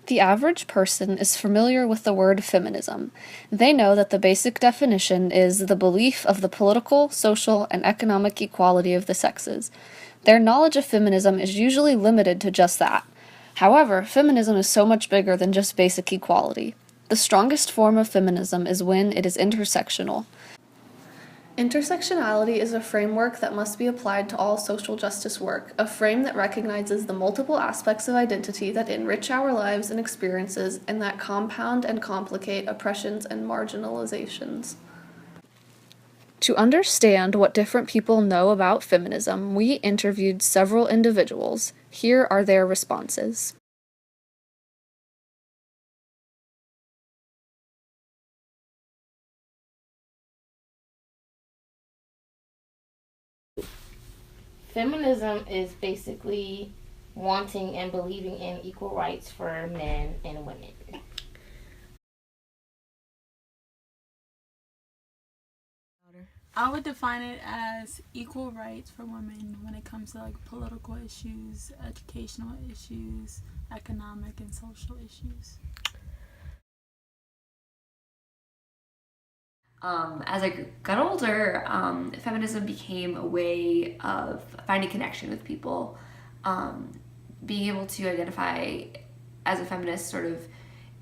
The average person is familiar with the word feminism. They know that the basic definition is the belief of the political, social, and economic equality of the sexes. Their knowledge of feminism is usually limited to just that. However, feminism is so much bigger than just basic equality. The strongest form of feminism is when it is intersectional. Intersectionality is a framework that must be applied to all social justice work, a frame that recognizes the multiple aspects of identity that enrich our lives and experiences and that compound and complicate oppressions and marginalizations. To understand what different people know about feminism, we interviewed several individuals. Here are their responses. Feminism is basically wanting and believing in equal rights for men and women. I would define it as equal rights for women when it comes to like political issues, educational issues, economic and social issues. As I got older, feminism became a way of finding connection with people. Being able to identify as a feminist sort of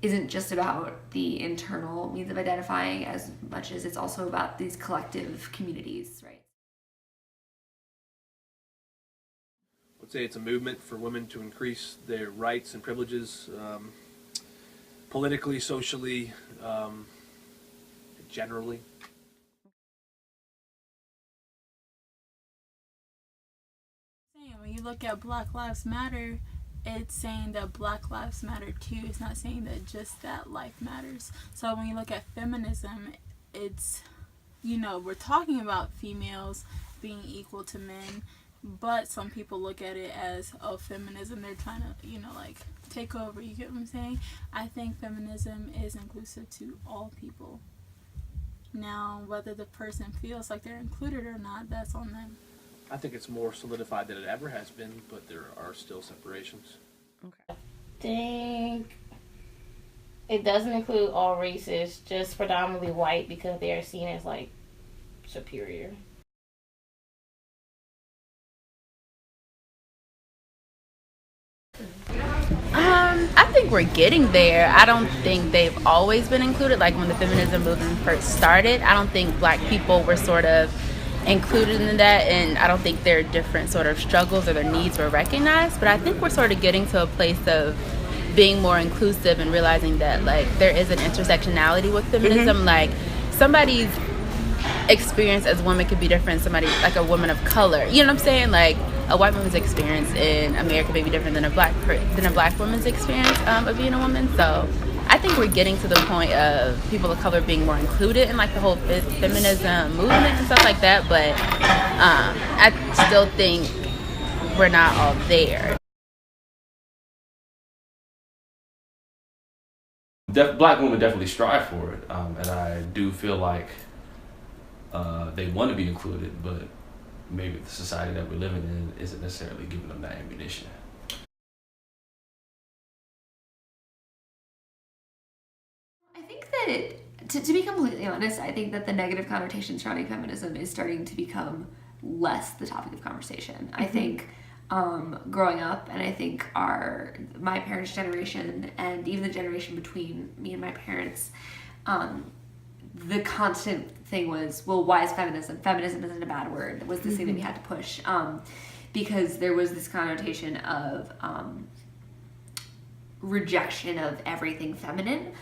isn't just about the internal means of identifying as much as it's also about these collective communities, right? I would say it's a movement for women to increase their rights and privileges, politically, socially, generally. When you look at Black Lives Matter, it's saying that Black Lives Matter too. It's not saying that just that life matters. So when you look at feminism, it's, we're talking about females being equal to men, but some people look at it as, oh, feminism, they're trying to, take over. You get what I'm saying? I think feminism is inclusive to all people. Now, whether the person feels like they're included or not, that's on them. I think it's more solidified than it ever has been, but there are still separations. Okay. I think it doesn't include all races, just predominantly white because they are seen as like superior. I think we're getting there. I don't think they've always been included. Like when the feminism movement first started, I don't think Black people were sort of included in that, and I don't think their different sort of struggles or their needs were recognized. But I think we're sort of getting to a place of being more inclusive and realizing that like there is an intersectionality with feminism. Like somebody's experience as a woman could be different. Somebody like a woman of color, you know what I'm saying? Like a white woman's experience in America may be different than a black woman's experience of being a woman. So I think we're getting to the point of people of color being more included in like the whole feminism movement and stuff like that. But I still think we're not all there. Black women definitely strive for it, and I do feel like they want to be included, but maybe the society that we're living in isn't necessarily giving them that ammunition. I think that, to be completely honest, I think that the negative connotation surrounding feminism is starting to become less the topic of conversation. I think growing up, and I think my parents' generation and even the generation between me and my parents, the constant thing was, well, why is feminism? Feminism isn't a bad word. It was this thing that we had to push because there was this connotation of rejection of everything feminine,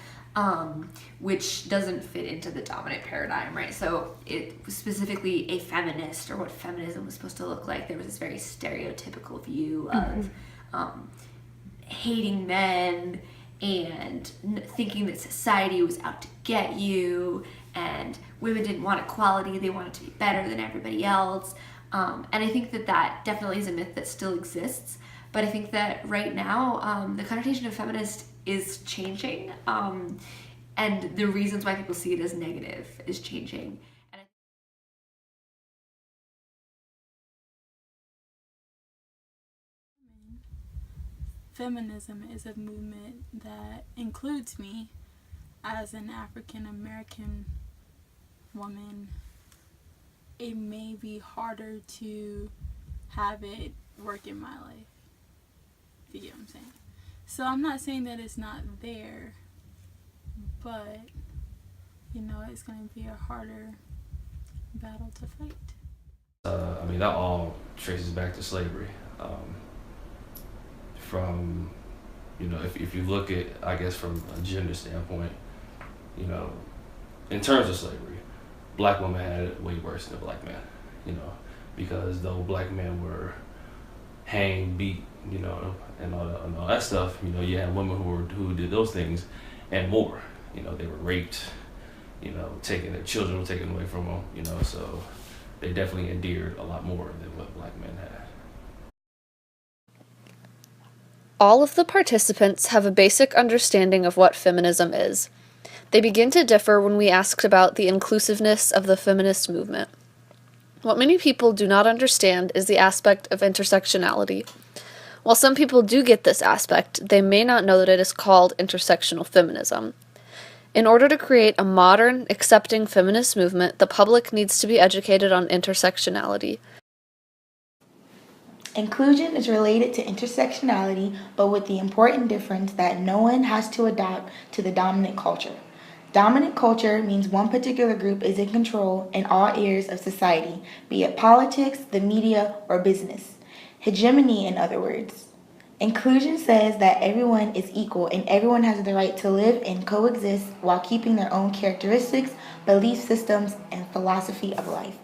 which doesn't fit into the dominant paradigm, right? So it specifically a feminist, or what feminism was supposed to look like, there was this very stereotypical view of hating men and thinking that society was out to get you, and women didn't want equality, they wanted to be better than everybody else. And I think that definitely is a myth that still exists, but I think that right now the connotation of feminist is changing, and the reasons why people see it as negative is changing. feminism is a movement that includes me as an African American woman. It may be harder to have it work in my life, if you get what I'm saying. So I'm not saying that it's not there, but it's going to be a harder battle to fight. That all traces back to slavery. From, if you look at, I guess, from a gender standpoint, in terms of slavery, black women had it way worse than a black man, because though black men were hanged, beat, and all that stuff, you had women who did those things and more. They were raped, their children were taken away from them, so they definitely endured a lot more than what black men had. All of the participants have a basic understanding of what feminism is. They begin to differ when we asked about the inclusiveness of the feminist movement. What many people do not understand is the aspect of intersectionality. While some people do get this aspect, they may not know that it is called intersectional feminism. In order to create a modern, accepting feminist movement, the public needs to be educated on intersectionality. Inclusion is related to intersectionality, but with the important difference that no one has to adapt to the dominant culture. Dominant culture means one particular group is in control in all areas of society, be it politics, the media, or business. Hegemony, in other words. Inclusion says that everyone is equal and everyone has the right to live and coexist while keeping their own characteristics, belief systems, and philosophy of life.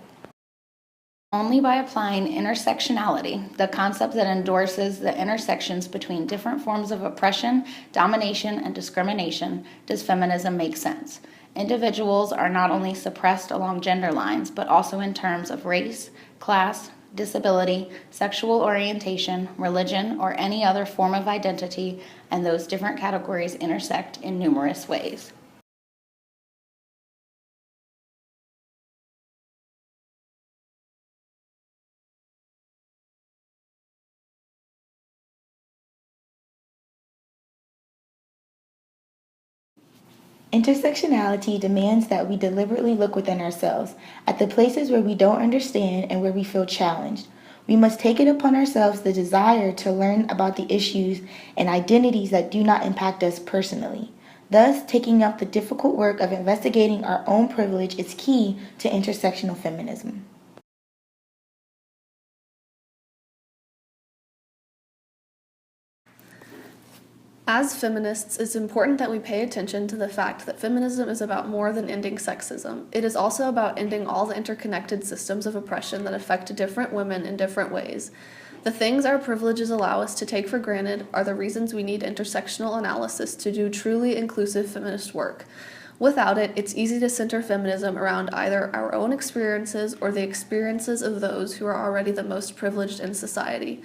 Only by applying intersectionality, the concept that endorses the intersections between different forms of oppression, domination, and discrimination, does feminism make sense. Individuals are not only suppressed along gender lines, but also in terms of race, class, disability, sexual orientation, religion, or any other form of identity, and those different categories intersect in numerous ways. Intersectionality demands that we deliberately look within ourselves, at the places where we don't understand and where we feel challenged. We must take it upon ourselves the desire to learn about the issues and identities that do not impact us personally. Thus, taking up the difficult work of investigating our own privilege is key to intersectional feminism. As feminists, it's important that we pay attention to the fact that feminism is about more than ending sexism. It is also about ending all the interconnected systems of oppression that affect different women in different ways. The things our privileges allow us to take for granted are the reasons we need intersectional analysis to do truly inclusive feminist work. Without it, it's easy to center feminism around either our own experiences or the experiences of those who are already the most privileged in society.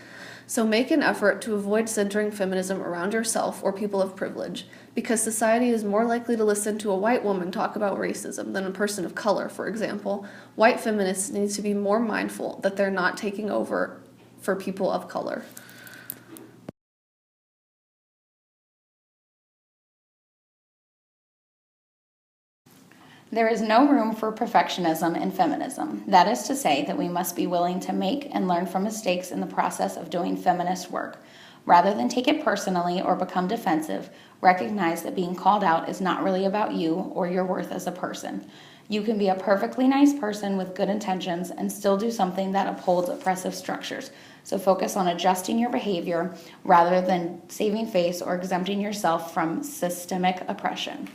So make an effort to avoid centering feminism around yourself or people of privilege, because society is more likely to listen to a white woman talk about racism than a person of color, for example. White feminists need to be more mindful that they're not taking over for people of color. There is no room for perfectionism in feminism. That is to say that we must be willing to make and learn from mistakes in the process of doing feminist work. Rather than take it personally or become defensive, recognize that being called out is not really about you or your worth as a person. You can be a perfectly nice person with good intentions and still do something that upholds oppressive structures. So focus on adjusting your behavior rather than saving face or exempting yourself from systemic oppression.